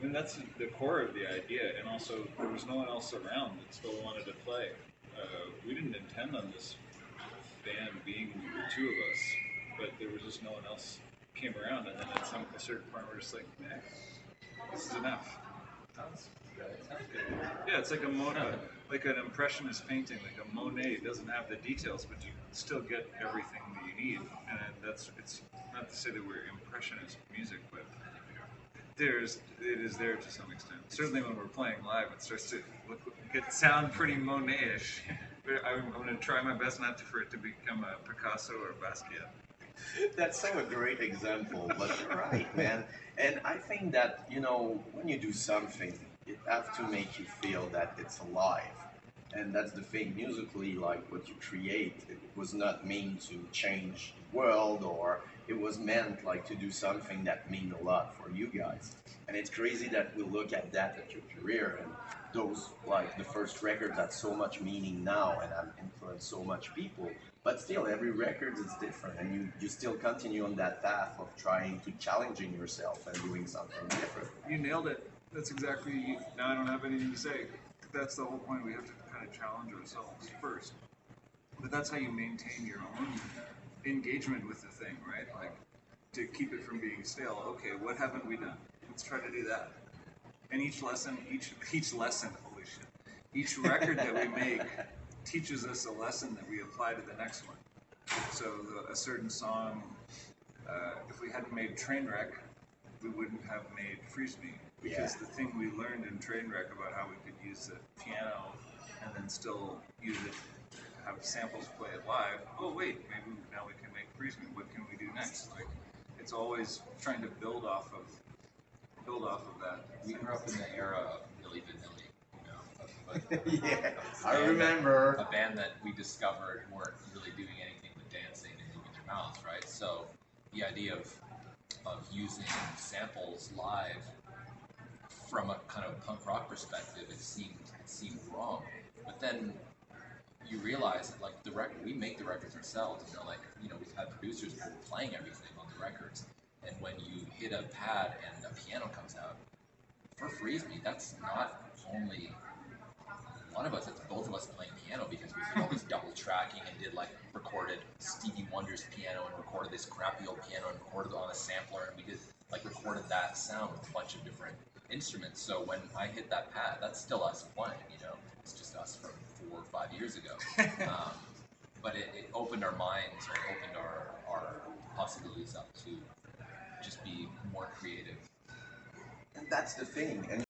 And that's the core of the idea. And also, there was no one else around that still wanted to play. We didn't intend on this band being the two of us, but there was just no one else came around. And then at a certain point, we're just like, man, this is enough. Sounds good. Sounds good. Yeah, it's like like an impressionist painting, like a Monet. It doesn't have the details, but you still get everything that you need. And it's not to say that we're impressionist music, but it is there to some extent. Certainly when we're playing live, it starts to sound pretty Monet-ish. But I'm going to try my best not for it to become a Picasso or a Basquiat. That's so a great example, but you're right, man. And I think that, when you do something, it has to make you feel that it's alive. And that's the thing, musically, like what you create, it was not meant to change the world, or it was meant like to do something that means a lot for you guys. And it's crazy that we look at that at your career, and those, like the first records had so much meaning now and have influenced so much people. But still, every record is different, and you still continue on that path of trying to challenging yourself and doing something different. You nailed it. That's exactly. Now I don't have anything to say. That's the whole point. We have to kind of challenge ourselves first. But that's how you maintain your own engagement with the thing, right? Like, to keep it from being stale. Okay, what haven't we done? Let's try to do that. And each lesson, holy shit, each record that we make teaches us a lesson that we apply to the next one. So a certain song, if we hadn't made Trainwreck, we wouldn't have made Freeze Me. Because the thing we learned in Trainwreck about how we could use the piano and then still use it, have samples play it live. Oh wait, maybe now we can make Freeze Me. What can we do next? Like, it's always trying to build off of that. We grew up in the era of Milli Vanilli, Yeah, I remember. A band that we discovered weren't really doing anything but dancing and moving their mouths, right? So the idea of using samples live from a kind of punk rock perspective, it seemed wrong. But then you realize that like we make the records ourselves. We've had producers who are playing everything on the records. And when you hit a pad and a piano comes out, for Freeze Me, that's not only one of us, it's both of us playing piano, because we did all this double tracking and recorded Stevie Wonder's piano and recorded this crappy old piano and recorded it on a sampler, and we did recorded that sound with a bunch of different instruments. So when I hit that pad, that's still us playing, it's just us from 4 or 5 years ago. But it opened our minds, or opened our possibilities up to just be more creative. And that's the thing. And